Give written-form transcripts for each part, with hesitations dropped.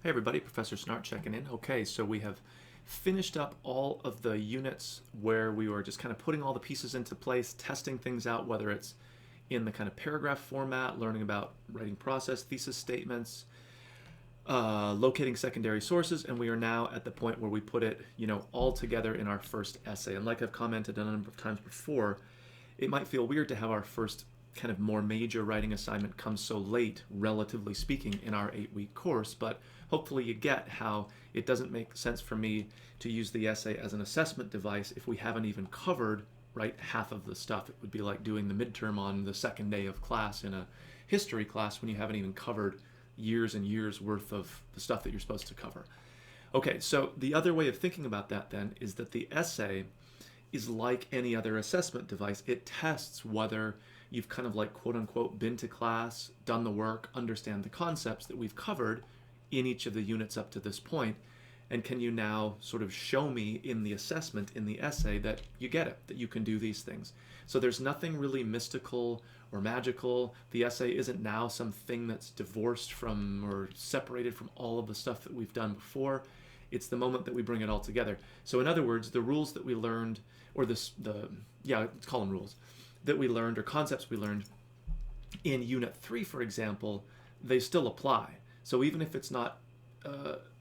Hey everybody, Professor Snart checking in. Okay, so we have finished up all of the units where we were just kind of putting all the pieces into place, testing things out, whether it's in the kind of paragraph format, learning about writing process, thesis statements, locating secondary sources, and we are now at the point where we put it, all together in our first essay. And like I've commented a number of times before, it might feel weird to have our first kind of more major writing assignment come so late, relatively speaking, in our 8-week course, but hopefully you get how it doesn't make sense for me to use the essay as an assessment device if we haven't even covered, right, half of the stuff. It would be like doing the midterm on the second day of class in a history class when you haven't even covered years and years worth of the stuff that you're supposed to cover. Okay, so the other way of thinking about that then is that the essay is like any other assessment device. It tests whether you've kind of like quote unquote been to class, done the work, understand the concepts that we've covered in each of the units up to this point, and can you now sort of show me in the assessment, in the essay, that you get it, that you can do these things. So there's nothing really mystical or magical. The essay isn't now something that's divorced from or separated from all of the stuff that we've done before. It's the moment that we bring it all together. So in other words, the rules that we learned, or let's call them rules, that we learned, or concepts we learned in Unit 3, for example, they still apply. So even if it's not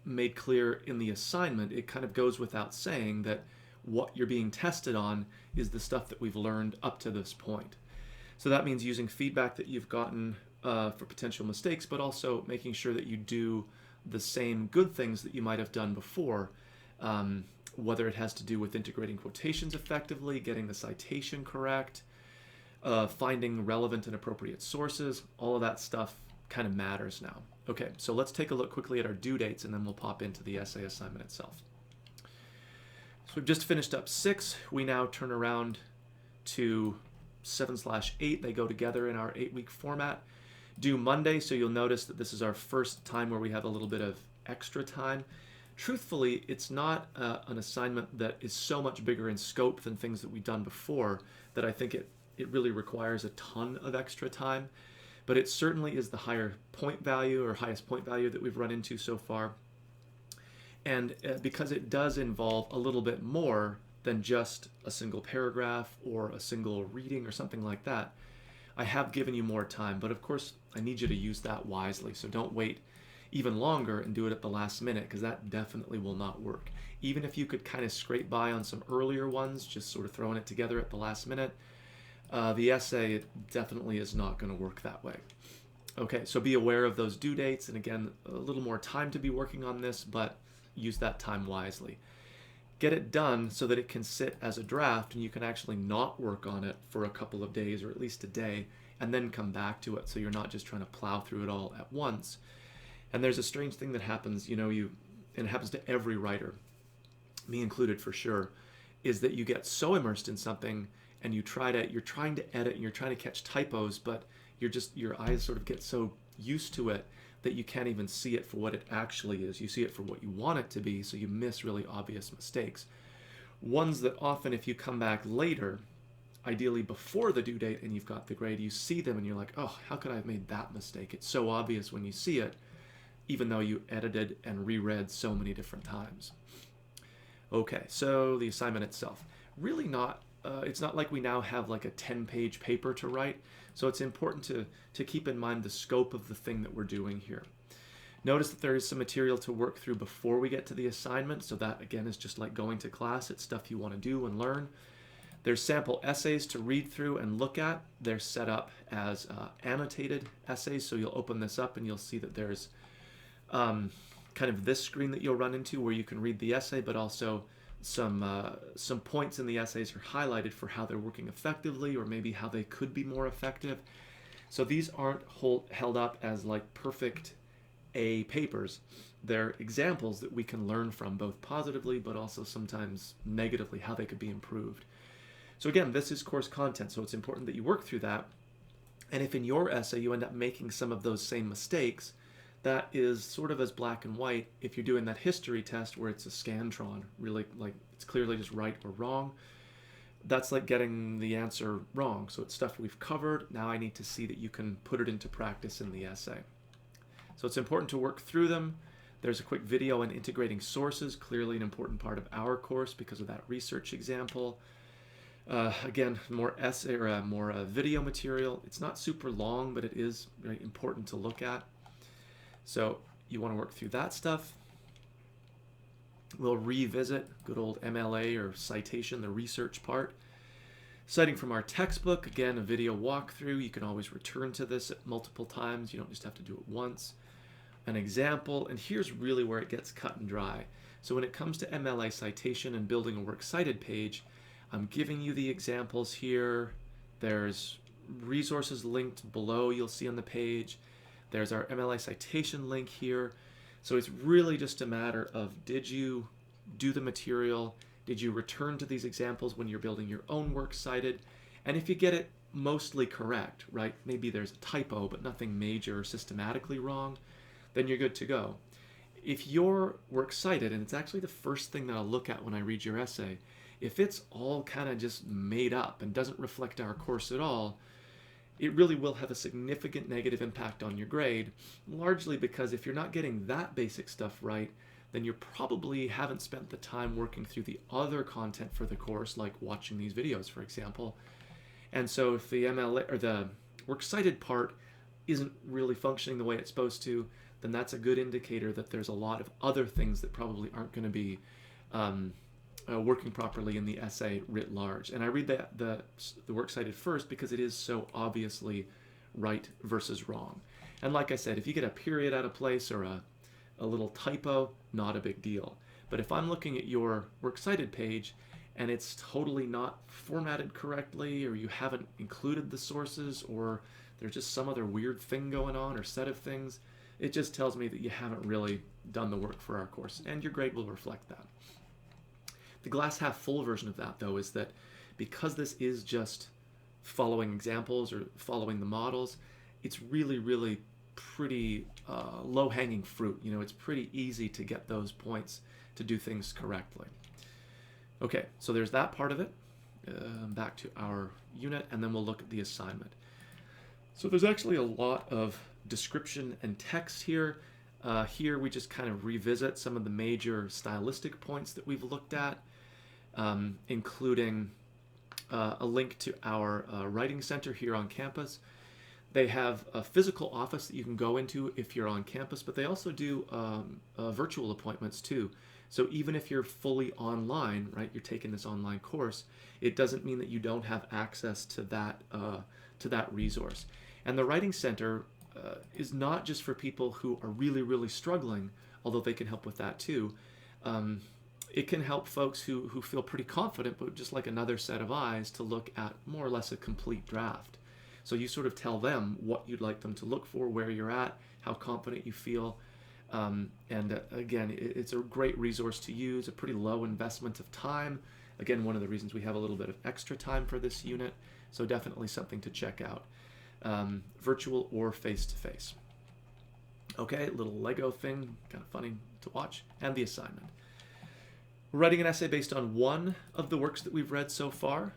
made clear in the assignment, it kind of goes without saying that what you're being tested on is the stuff that we've learned up to this point. So that means using feedback that you've gotten for potential mistakes, but also making sure that you do the same good things that you might have done before, whether it has to do with integrating quotations effectively, getting the citation correct, finding relevant and appropriate sources. All of that stuff kind of matters now. Okay, so let's take a look quickly at our due dates and then we'll pop into the essay assignment itself. So we've just finished up 6. We now turn around to 7/8. They go together in our 8-week format. Due Monday, so you'll notice that this is our first time where we have a little bit of extra time. Truthfully, it's not an assignment that is so much bigger in scope than things that we've done before that I think it really requires a ton of extra time. But it certainly is the higher point value or highest point value that we've run into so far. And because it does involve a little bit more than just a single paragraph or a single reading or something like that, I have given you more time. But of course, I need you to use that wisely. So don't wait even longer and do it at the last minute, because that definitely will not work. Even if you could kind of scrape by on some earlier ones, just sort of throwing it together at the last minute, the essay definitely is not going to work that way. Okay, so be aware of those due dates, and again, a little more time to be working on this, but use that time wisely. Get it done so that it can sit as a draft and you can actually not work on it for a couple of days or at least a day and then come back to it, so you're not just trying to plow through it all at once. And there's a strange thing that happens, and it happens to every writer, me included for sure, is that you get so immersed in something and you're trying to edit and you're trying to catch typos, but your eyes sort of get so used to it that you can't even see it for what it actually is. You see it for what you want it to be, so you miss really obvious mistakes. Ones that often, if you come back later, ideally before the due date and you've got the grade, you see them and you're like, oh, how could I have made that mistake? It's so obvious when you see it, even though you edited and reread so many different times. Okay, so the assignment itself. Really not, it's not like we now have like a 10-page paper to write, so it's important to keep in mind the scope of the thing that we're doing here. Notice that there is some material to work through before we get to the assignment, so that again is just like going to class. It's stuff you want to do and learn. There's sample essays to read through and look at. They're set up as annotated essays, so you'll open this up and you'll see that there's kind of this screen that you'll run into where you can read the essay, but also some points in the essays are highlighted for how they're working effectively or maybe how they could be more effective. So these aren't held up as like perfect A papers. They're examples that we can learn from, both positively but also sometimes negatively, how they could be improved. So again, this is course content, so it's important that you work through that. And if in your essay you end up making some of those same mistakes, that is sort of as black and white. If you're doing that history test where it's a Scantron, really like it's clearly just right or wrong, that's like getting the answer wrong. So it's stuff we've covered. Now I need to see that you can put it into practice in the essay. So it's important to work through them. There's a quick video on integrating sources, clearly an important part of our course because of that research example. Again, more essay or more video material. It's not super long, but it is very important to look at. So you want to work through that stuff. We'll revisit good old MLA or citation, the research part. Citing from our textbook, again, a video walkthrough. You can always return to this multiple times. You don't just have to do it once. An example, and here's really where it gets cut and dry. So when it comes to MLA citation and building a works cited page, I'm giving you the examples here. There's resources linked below you'll see on the page. There's our MLA citation link here. So it's really just a matter of, did you do the material? Did you return to these examples when you're building your own works cited? And if you get it mostly correct, right? Maybe there's a typo, but nothing major or systematically wrong, then you're good to go. If your works cited, and it's actually the first thing that I'll look at when I read your essay, if it's all kind of just made up and doesn't reflect our course at all, it really will have a significant negative impact on your grade, largely because if you're not getting that basic stuff right, then you probably haven't spent the time working through the other content for the course, like watching these videos, for example. And so if the MLA or the works cited part isn't really functioning the way it's supposed to, then that's a good indicator that there's a lot of other things that probably aren't going to be working properly in the essay writ large. And I read the works cited first because it is so obviously right versus wrong. And like I said, if you get a period out of place or a little typo, not a big deal. But if I'm looking at your works cited page and it's totally not formatted correctly, or you haven't included the sources, or there's just some other weird thing going on or set of things, it just tells me that you haven't really done the work for our course, and your grade will reflect that. The glass half full version of that, though, is that because this is just following examples or following the models, it's really, really pretty low-hanging fruit. You know, it's pretty easy to get those points to do things correctly. Okay, so there's that part of it. Back to our unit, and then we'll look at the assignment. So there's actually a lot of description and text here. Here we just kind of revisit some of the major stylistic points that we've looked at, including a link to our writing center here on campus. They have a physical office that you can go into if you're on campus, but they also do virtual appointments too. So even if you're fully online, right, you're taking this online course, it doesn't mean that you don't have access to that resource. And the writing center is not just for people who are really, really struggling, although they can help with that too. It can help folks who feel pretty confident, but just like another set of eyes to look at more or less a complete draft. So you sort of tell them what you'd like them to look for, where you're at, how confident you feel. And again, it's a great resource to use, a pretty low investment of time. Again, one of the reasons we have a little bit of extra time for this unit, so definitely something to check out, virtual or face-to-face. Okay, little Lego thing, kind of funny to watch, and the assignment. We're writing an essay based on one of the works that we've read so far,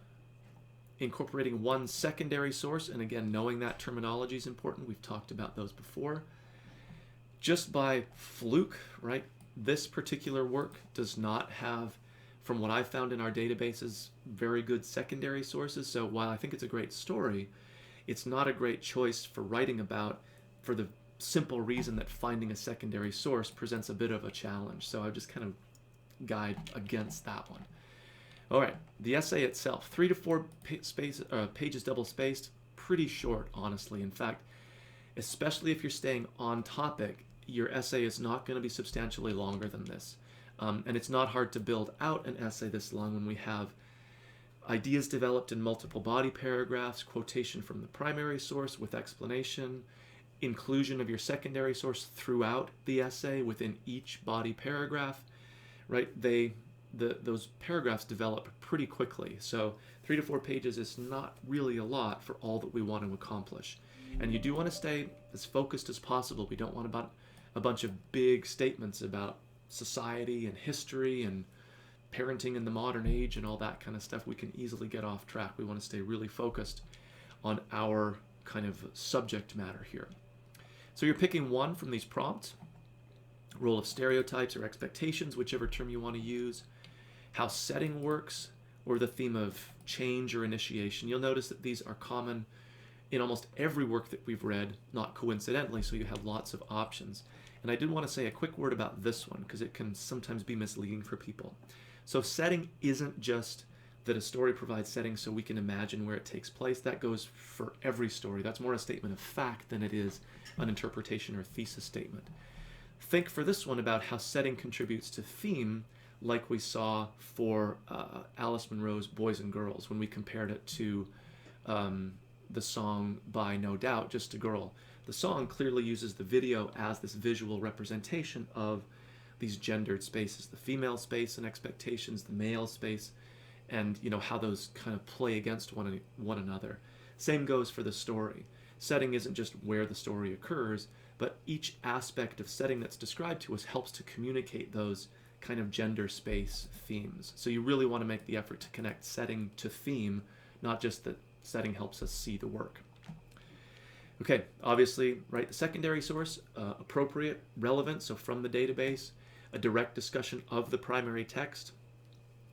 incorporating one secondary source, and again, knowing that terminology is important. We've talked about those before. Just by fluke, right, this particular work does not have, from what I've found in our databases, very good secondary sources. So while I think it's a great story, it's not a great choice for writing about, for the simple reason that finding a secondary source presents a bit of a challenge. So I just kind of guide against that one. All right, the essay itself, 3 to 4 pages double spaced, pretty short, honestly. In fact, especially if you're staying on topic, your essay is not going to be substantially longer than this. And it's not hard to build out an essay this long when we have ideas developed in multiple body paragraphs, quotation from the primary source with explanation, inclusion of your secondary source throughout the essay within each body paragraph, right? Those paragraphs develop pretty quickly. So 3 to 4 pages is not really a lot for all that we want to accomplish. And you do want to stay as focused as possible. We don't want a bunch of big statements about society and history and parenting in the modern age and all that kind of stuff. We can easily get off track. We want to stay really focused on our kind of subject matter here. So you're picking one from these prompts. role of stereotypes or expectations, whichever term you want to use, how setting works, or the theme of change or initiation. You'll notice that these are common in almost every work that we've read, not coincidentally, so you have lots of options. And I did want to say a quick word about this one, because it can sometimes be misleading for people. So setting isn't just that a story provides setting so we can imagine where it takes place. That goes for every story. That's more a statement of fact than it is an interpretation or thesis statement. Think for this one about how setting contributes to theme, like we saw for Alice Munro's Boys and Girls when we compared it to the song by No Doubt, Just a Girl. The song clearly uses the video as this visual representation of these gendered spaces, the female space and expectations, the male space, and how those kind of play against one another. Same goes for the story. Setting isn't just where the story occurs, but each aspect of setting that's described to us helps to communicate those kind of gender space themes. So you really want to make the effort to connect setting to theme, not just that setting helps us see the work. Okay, obviously, right, the secondary source, appropriate, relevant, so from the database, a direct discussion of the primary text.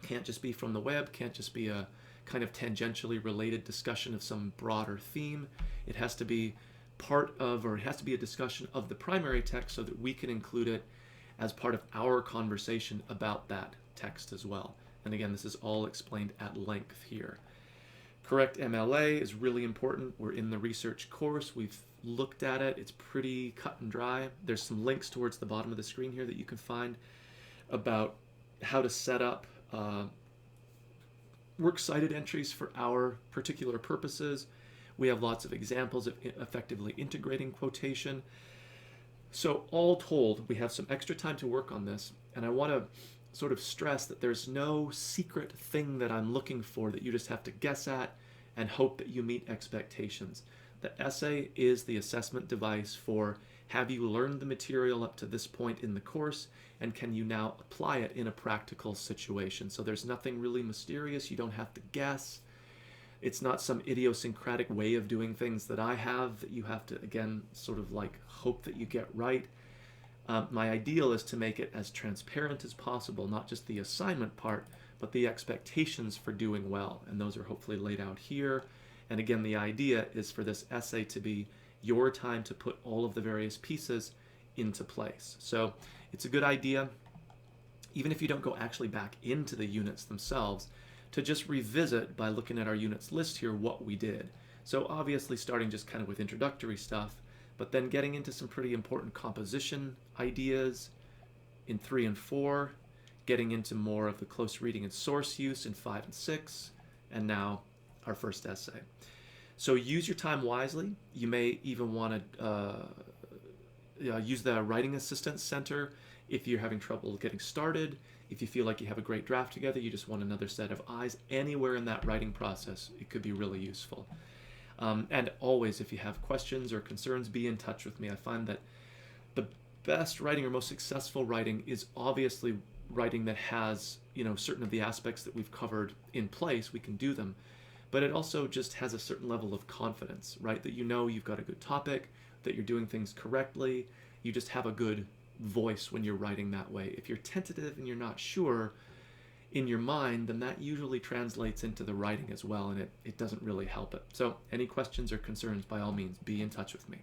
Can't just be from the web, can't just be a kind of tangentially related discussion of some broader theme. It has to be part of, or it has to be a discussion of the primary text so that we can include it as part of our conversation about that text as well. And again, this is all explained at length here. Correct MLA is really important. We're in the research course. We've looked at it. It's pretty cut and dry. There's some links towards the bottom of the screen here that you can find about how to set up works cited entries for our particular purposes. We have lots of examples of effectively integrating quotation. So all told, we have some extra time to work on this, and I want to sort of stress that there's no secret thing that I'm looking for that you just have to guess at and hope that you meet expectations. The essay is the assessment device for have you learned the material up to this point in the course, and can you now apply it in a practical situation? So there's nothing really mysterious. You don't have to guess. It's not some idiosyncratic way of doing things that I have that you have to, again, sort of like hope that you get right. My ideal is to make it as transparent as possible, not just the assignment part, but the expectations for doing well. And those are hopefully laid out here. And again, the idea is for this essay to be your time to put all of the various pieces into place. So it's a good idea, even if you don't go actually back into the units themselves, to just revisit by looking at our units list here what we did. So obviously starting just kind of with introductory stuff, but then getting into some pretty important composition ideas in 3 and 4, getting into more of the close reading and source use in 5 and 6, and now our first essay. So use your time wisely. You may even want to use the Writing Assistance Center if you're having trouble getting started. If you feel like you have a great draft together, you just want another set of eyes. Anywhere in that writing process, it could be really useful. And always, if you have questions or concerns, be in touch with me. I find that the best writing or most successful writing is obviously writing that has, certain of the aspects that we've covered in place. We can do them. But it also just has a certain level of confidence, right? That you've got a good topic, that you're doing things correctly. You just have a good voice when you're writing that way. If you're tentative and you're not sure in your mind, then that usually translates into the writing as well, and it doesn't really help it. So any questions or concerns, by all means, be in touch with me.